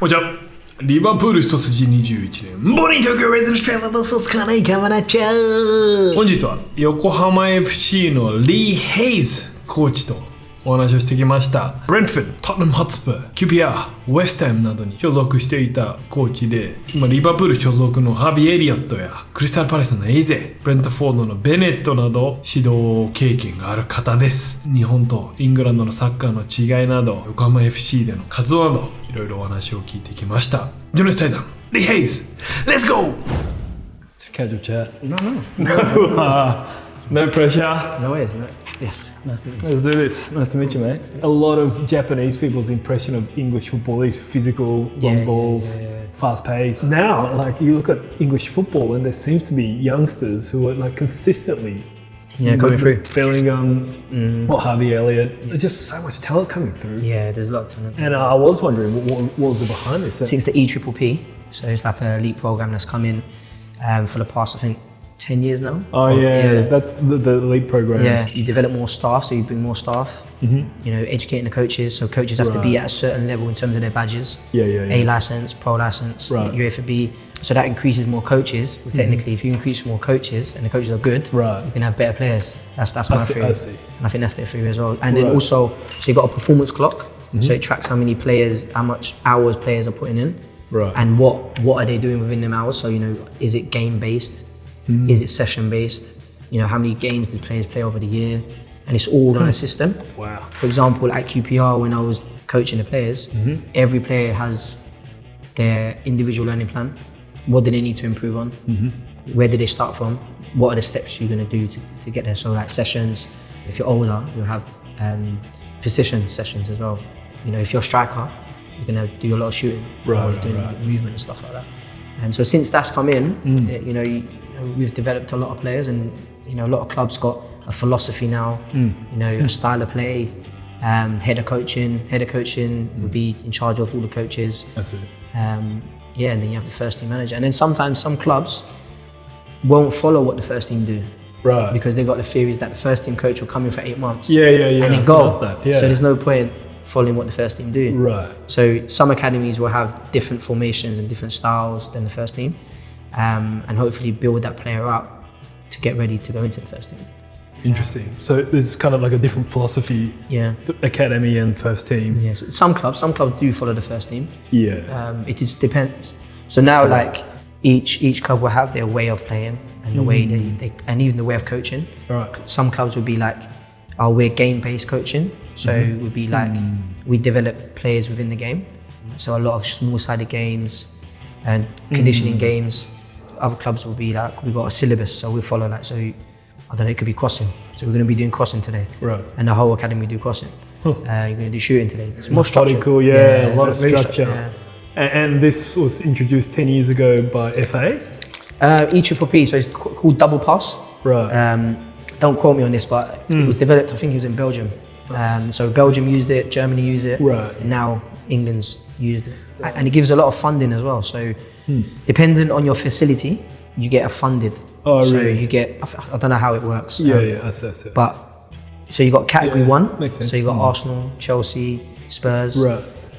じゃリバプール一筋21年ボニー東京レズンストレートドソスカナイカマナチャー。本日は横浜 FC のリー・ヘイズコーチとお話をしてきました。ブレントフォード、トッテナムホッツパー、QPR、ウェスタムなどに所属していたコーチで、今リバプール所属のハビエリオットやクリスタルパレスのエイゼ、ブレントフォードのベネットなど指導経験がある方です。日本とイングランドのサッカーの違いなど、横浜 FC での活動などいろいろお話を聞いてきました。ジョネス対談、リー・ヘイズ、Let's go! Just casual chat. No pressure. No worries. No. Yes, nice to meet you. Let's do this. Nice to meet you, mate. A lot of Japanese people's impression of English football is physical, long balls, fast pace. Now, like you look at English football, and there seems to be youngsters who are like consistently coming through. Bellingham, or Harvey Elliott. There's just so much talent coming through. Yeah, there's a lot of talent. And I was wondering what was behind this. Since the EPPP, so it's like a elite program that's come in for the past, I think, 10 years now. Oh yeah, that's the elite program. Yeah, you develop more staff, so you bring more staff. You know, educating the coaches, so coaches have to be at a certain level in terms of their badges. A license, pro license, UEFA B. So that increases more coaches. Well, technically, if you increase more coaches and the coaches are good, you can have better players. That's my theory. I see. And I think that's their theory as well. And then also, so you've got a performance clock, so it tracks how many players, how much hours players are putting in, and what are they doing within them hours. So you know, is it game based? Is it session based? You know, how many games did players play over the year? And it's all on a system. Wow. For example, at QPR, when I was coaching the players, every player has their individual learning plan. What do they need to improve on? Where did they start from? What are the steps you're going to do to get there? So like sessions, if you're older, you'll have precision sessions as well. You know, if you're a striker, you're going to do a lot of shooting, doing movement and stuff like that. And so since that's come in, you know, we've developed a lot of players, and you know, a lot of clubs got a philosophy now. You know, a style of play. Head of coaching would be in charge of all the coaches. That's it. Yeah, and then you have the first team manager, and then sometimes some clubs won't follow what the first team do, because they got the theories that the first team coach will come in for 8 months, and then go. So there's no point following what the first team do. So some academies will have different formations and different styles than the first team, and hopefully build that player up to get ready to go into the first team. Interesting. So there's kind of like a different philosophy. Academy and first team. Yes. Some clubs do follow the first team. It just depends. So now, like each club will have their way of playing and the way they and even the way of coaching. Some clubs will be like, oh, we're game-based coaching. So it would be like we develop players within the game. So a lot of small-sided games and conditioning games. Other clubs will be like, we've got a syllabus, so we follow that. So I don't know, it could be crossing. So we're going to be doing crossing today. And the whole academy do crossing. You're going to do shooting today. It's more structure. Cool, a lot of structure. And this was introduced 10 years ago by FA? EPPP, so it's called Double Pass. Don't quote me on this, but it was developed, I think it was in Belgium. So Belgium used it, Germany used it, and now England's used it. And it gives a lot of funding as well. So depending on your facility, you get a funded. You get, I don't know how it works. That's it. But, so you got category 1, so you got Arsenal, Chelsea, Spurs.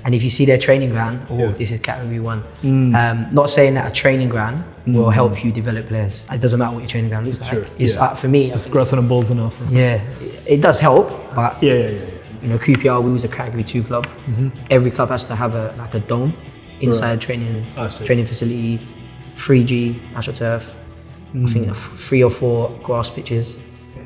And if you see their training ground, this is category 1. Not saying that a training ground will help you develop players. It doesn't matter what your training ground looks like. It's for me. Just grass and balls enough. It does help, but you know, QPR, we was a category 2 club. Every club has to have a dome inside training facility, 3G, AstroTurf. I think 3 or 4 grass pitches.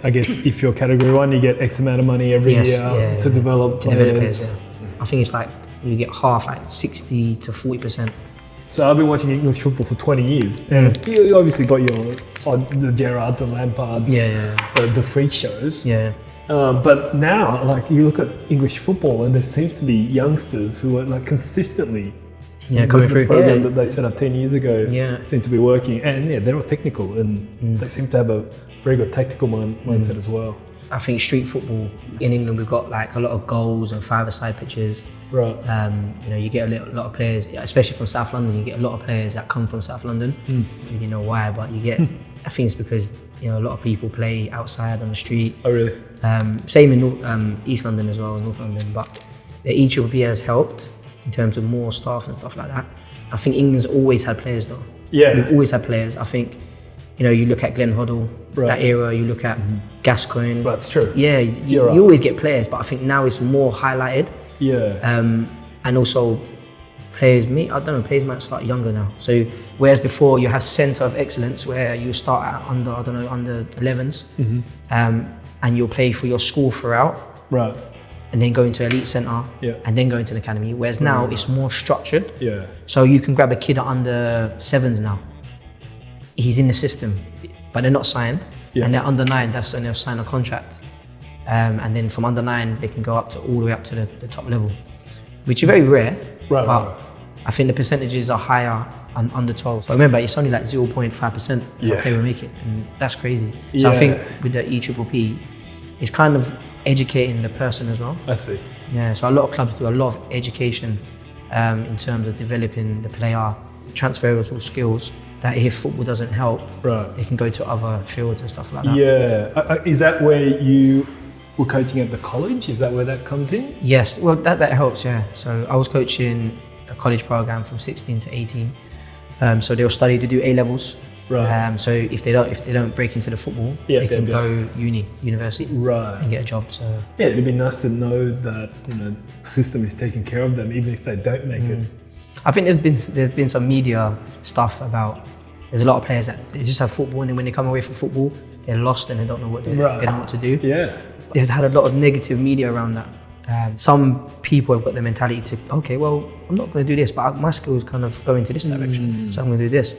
I guess if you're category 1, you get X amount of money every year to develop players. I think it's like you get half, like 60 to 40%. So I've been watching English football for 20 years, and you obviously got the Gerrards and Lampards, the freak shows. But now, like you look at English football, and there seems to be youngsters who are like consistently coming through. The program that they set up 10 years ago seem to be working, and they're all technical, and they seem to have a very good tactical mindset as well. I think street football in England, we've got like a lot of goals and five-a-side pitches. Right. You know, you get a lot of players, especially from South London. You get a lot of players that come from South London. You know why, but you get. I think it's because you know a lot of people play outside on the street. Oh really? Same in East London as well, North London. But the EPPP has helped in terms of more staff and stuff like that. I think England's always had players though. Yeah. We've always had players. I think, you know, you look at Glenn Hoddle, that era, you look at Gascoigne. That's true. Yeah, you always get players, but I think now it's more highlighted. Yeah. And also players might start younger now. So whereas before you have centre of excellence where you start at under 11s, and you'll play for your school throughout. Right. And then go into elite centre, and then go into an academy. Whereas now it's more structured. Yeah. So you can grab a kid at under 7s now. He's in the system, but they're not signed. Yeah. And they're under 9, that's when they'll sign a contract. And then from under 9, they can go up to all the way up to the top level, which is very rare. Right. But I think the percentages are higher on under 12. But remember, it's only like 0.5% of a player will make it, and that's crazy. So I think with the EPPP, it's kind of educating the person as well. I see. Yeah, so a lot of clubs do a lot of education in terms of developing the player, transferable skills that if football doesn't help, they can go to other fields and stuff like that. Yeah. Is that where you were coaching at the college? Is that where that comes in? Yes, well that helps, yeah. So I was coaching a college program from 16 to 18. So they'll study to do A levels. Right. So if they don't break into the football, they can go university, and get a job. So yeah, it'd be nice to know that the system is taking care of them, even if they don't make it. I think there's been some media stuff about. There's a lot of players that they just have football, and then when they come away from football, they're lost and they don't know what they don't know what to do. Yeah. There's had a lot of negative media around that. Some people have got the mentality to, okay, well, I'm not going to do this, but my skills kind of go into this direction, so I'm going to do this.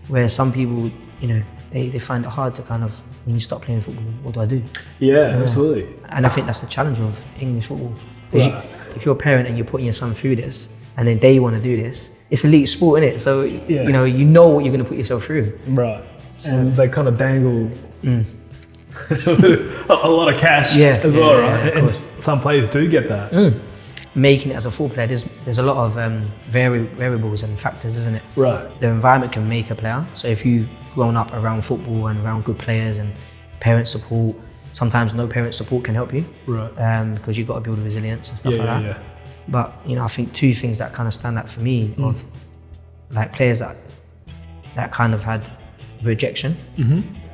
Where some people, they find it hard to kind of, when you stop playing football, what do I do? Yeah, absolutely. And I think that's the challenge of English football. Because if you're a parent and you're putting your son through this, and then they want to do this, it's elite sport, isn't it? So, you know what you're going to put yourself through. Right. And they kind of dangle a lot of cash as well, right? And some players do get that. Making it as a football player, there's a lot of variables and factors, isn't it? Right. The environment can make a player. So if you've grown up around football and around good players and parent support, sometimes no parent support can help you. Right. Because you've got to build resilience and stuff like that. Yeah. But I think two things that kind of stand out for me of like players that kind of had rejection,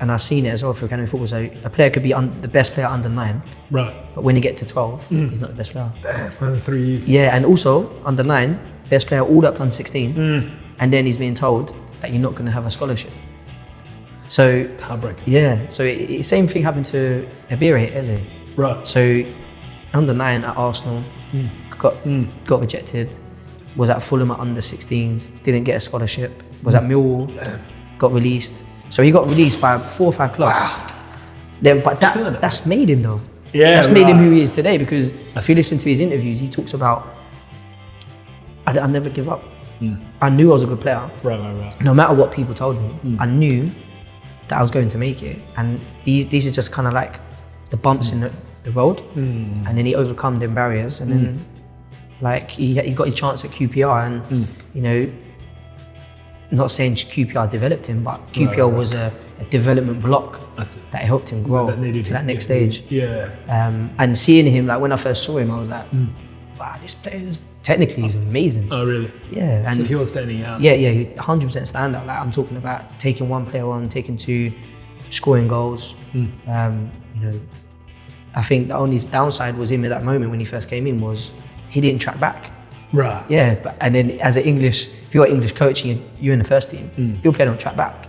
and I've seen it as well for academy football. So a player could be the best player under 9, right? But when you get to 12, he's not the best player. Damn, 3 years. Yeah, and also under 9, best player all up to under 16, and then he's being told that you're not going to have a scholarship. So heartbreaking. Yeah, so same thing happened to Ebere Eze. Right. So under 9 at Arsenal, got rejected. Was at Fulham at under 16s, didn't get a scholarship. Was at Millwall, got released. So he got released by 4 or 5 clubs. Wow. Then, but that's made him though. Yeah, that's made him who he is today. Because if you listen to his interviews, he talks about, I never give up. I knew I was a good player. Right. No matter what people told me, I knew that I was going to make it. And these are just kind of like the bumps in the road. And then he overcome them barriers. And then like he got his chance at QPR, and not saying QPR developed him, but QPR was a development block that helped him grow to that next stage. Yeah. And seeing him, like when I first saw him, I was like, wow, this player is technically he's amazing. Oh really? Yeah. And so he was standing out. Yeah, he 100% standout. Like I'm talking about taking one player on, taking 2, scoring goals. I think the only downside was him at that moment when he first came in was he didn't track back. Right. Yeah, and then as an if you're English coaching, you're in the first team, your player don't track back.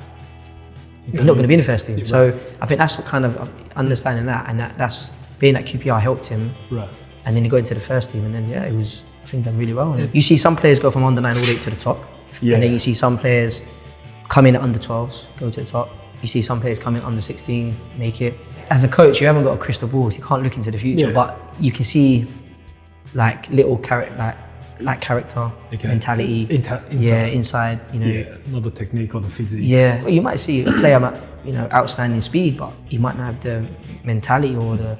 You're not going to be in the first team. So I think that's what kind of understanding that, and that's being at QPR helped him. Right. And then he got into the first team, and then it was, I think, done really well. And you see some players go from under 9 all the way to the top, and then you see some players come in at under 12s, go to the top. You see some players come in under 16, make it. As a coach, you haven't got a crystal ball, so you can't look into the future, but you can see like little character, like character, mentality, inside, not the technique or the physique. Yeah, well, you might see a player, outstanding speed, but he might not have the mentality or the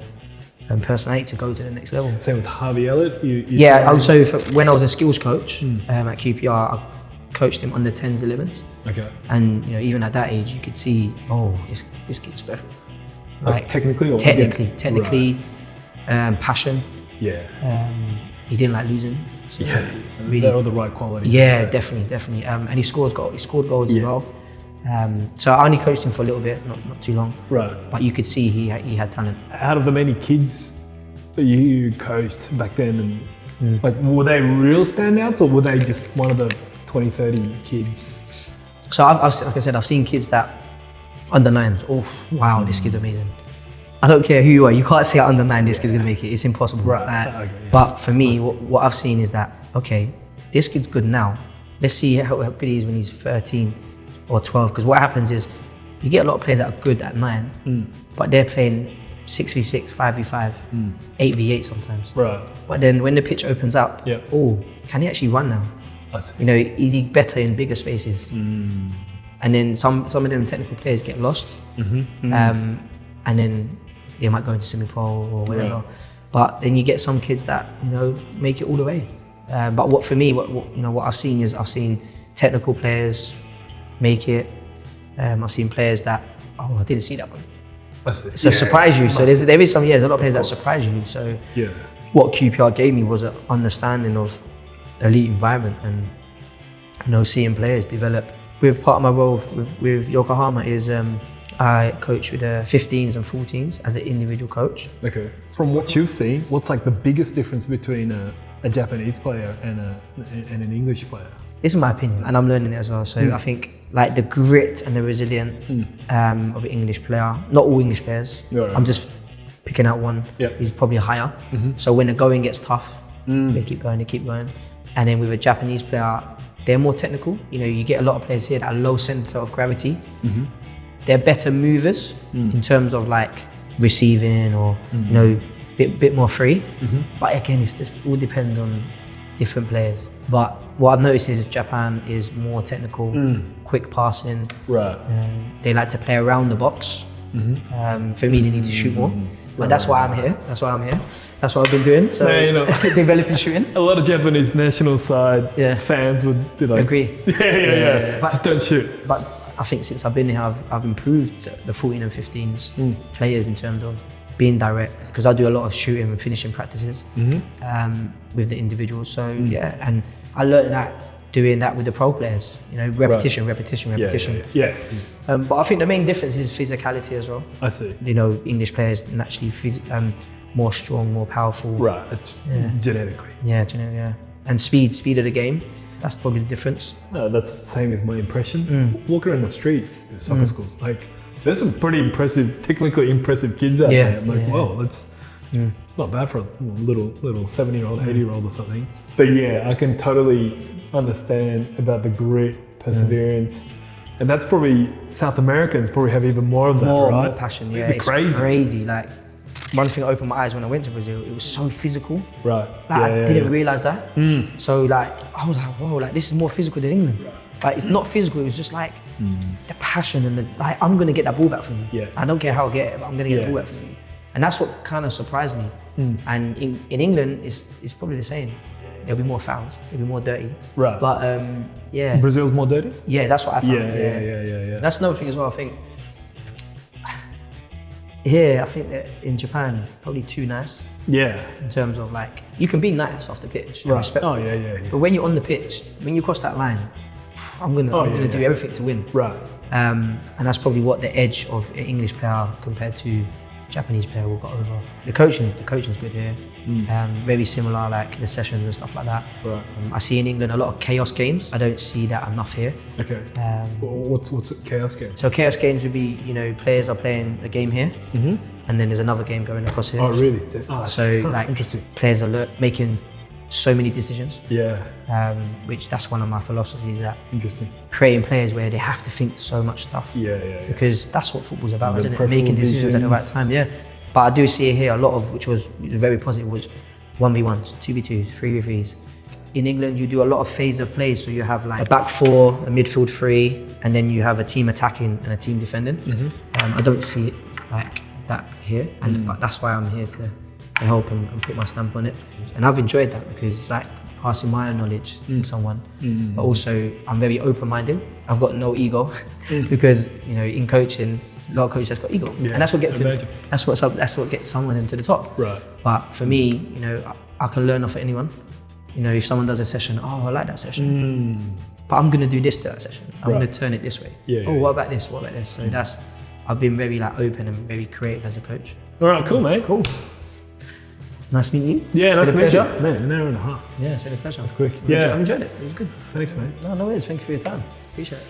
personality to go to the next level. Same with Harvey Elliott. Also when I was a skills coach at QPR, I coached him under 10s, 11s. Okay. And even at that age, you could see, this kid's special. Like technically, right. Passion. Yeah. He didn't like losing. So they're all the right qualities. yeah, definitely. And he scored goals as well. So I only coached him for a little bit, not too long. Right. But you could see he had talent. Out of the many kids that you coached back then, and like, were they real standouts, or were they just one of the 20, 30 kids? So like I said, I've seen kids that under 9s. Oh wow, this kid's amazing. I don't care who you are, you can't say under 9 this kid's gonna make it. It's impossible. Right. Okay, yeah. But for me, what I've seen is that, okay, this kid's good now. Let's see how good he is when he's 13 or 12. Because what happens is you get a lot of players that are good at 9, but they're playing 6v6, 5v5, 8v8 sometimes. Right. But then when the pitch opens up, Yeah. oh, can he actually run now? I see. You know, is he better in bigger spaces? And then some of them technical players get lost, and then they might go into semi-pro or whatever. Right. But then you get some kids that, you know, make it all the way. But what I've seen is I've seen technical players make it. I've seen players that, oh, I didn't see that one. I see. So surprise you. So there's a lot of players that surprise you. So Yeah. what QPR gave me was an understanding of elite environment and, you know, seeing players develop. With part of my role with Yokohama is I coach with the 15s and 14s as an individual coach. Okay. From what you've seen, what's like the biggest difference between a Japanese player and an English player? This is my opinion, and I'm learning it as well. So I think like the grit and the resilience of an English player. Not all English players. Yeah, right. I'm just picking out one. Yeah. Who's probably higher. So when the going gets tough, they keep going. And then with a Japanese player, they're more technical. You know, you get a lot of players here that are low center of gravity. They're better movers in terms of like receiving or you know, bit more free. But again, it's just all depends on different players. But what I've noticed is Japan is more technical, quick passing. Right. They like to play around the box. For me, they need to shoot more. But that's why I'm here. That's what I've been doing. So Yeah, you know. developing shooting. A lot of Japanese national side fans would be like, Agree. Yeah. But- Just don't shoot. But I think since I've been here, I've improved the 14 and 15s players in terms of being direct, because I do a lot of shooting and finishing practices with the individuals. So and I learned that doing that with the pro players. You know, repetition. Yeah. But I think the main difference is physicality as well. I see. You know, English players naturally more strong, more powerful. Right. It's genetically. Yeah. And speed of the game. That's probably the difference. No, that's the same as my impression. Walking around the streets of soccer schools, like there's some pretty technically impressive kids out there. I'm like, whoa, it's not bad for a little 7-year-old, 8-year-old or something. But yeah, I can totally understand about the grit, perseverance, and that's probably South Americans probably have even more of that, right? More passion. Yeah, it's crazy. Like one thing that opened my eyes when I went to Brazil, it was so physical. Right. Like I didn't realize that. So like I was like, whoa, like this is more physical than England. Like it's not physical, it was just like the passion and the like, I'm gonna get that ball back from you. Yeah. I don't care how I get it, but I'm gonna get the ball back from you. And that's what kind of surprised me. And in England, it's probably the same. There'll be more fouls, there'll be more dirty. Right. But Brazil's more dirty? yeah, that's what I found. Yeah. That's another thing as well. I think here, I think that in Japan, probably too nice. Yeah. In terms of like, you can be nice off the pitch, and Right. respectful. Oh yeah. But when you're on the pitch, when you cross that line, I'm gonna do everything to win. Right. And that's probably what the edge of an English player compared to Japanese player will got over. The coaching's good here. Very similar, like the sessions and stuff like that. Right. I see in England a lot of chaos games. I don't see that enough here. Okay. What's a chaos game? So chaos games would be, you know, players are playing a game here, and then there's another game going across here. Oh really? Oh, So like interesting. players are making so many decisions, Yeah. which that's one of my philosophies, that Interesting. creating players where they have to think so much stuff. Yeah. Because that's what football's about, The isn't it? peripheral Making decisions at the right visions. time, yeah. But I do see it here a lot of, which was very positive, was 1v1s, 2v2s, 3v3s. In England, you do a lot of phase of play, so you have like a back four, a midfield three, and then you have a team attacking and a team defending. I don't see it like that here, but that's why I'm here to help and put my stamp on it. And I've enjoyed that because it's like passing my knowledge to someone. But also, I'm very open-minded. I've got no ego because, you know, in coaching, a lot of coaches have got ego, and that's what gets them, that's what gets someone into the top. Right. But for me, you know, I can learn off of anyone. You know, if someone does a session, oh, I like that session, but I'm gonna do this to that session. I'm gonna turn it this way. Yeah, Oh, yeah, what about this? What about this? So that's, I've been very like open and very creative as a coach. All right, cool, mate. Cool. Nice meeting you. Yeah, nice It's to been meet a you. pleasure. Man, an hour and a half. Yeah, it's been a pleasure. quick. I've Yeah. enjoyed it. It was good. Thanks, mate. No worries. Thank you for your time. Appreciate it.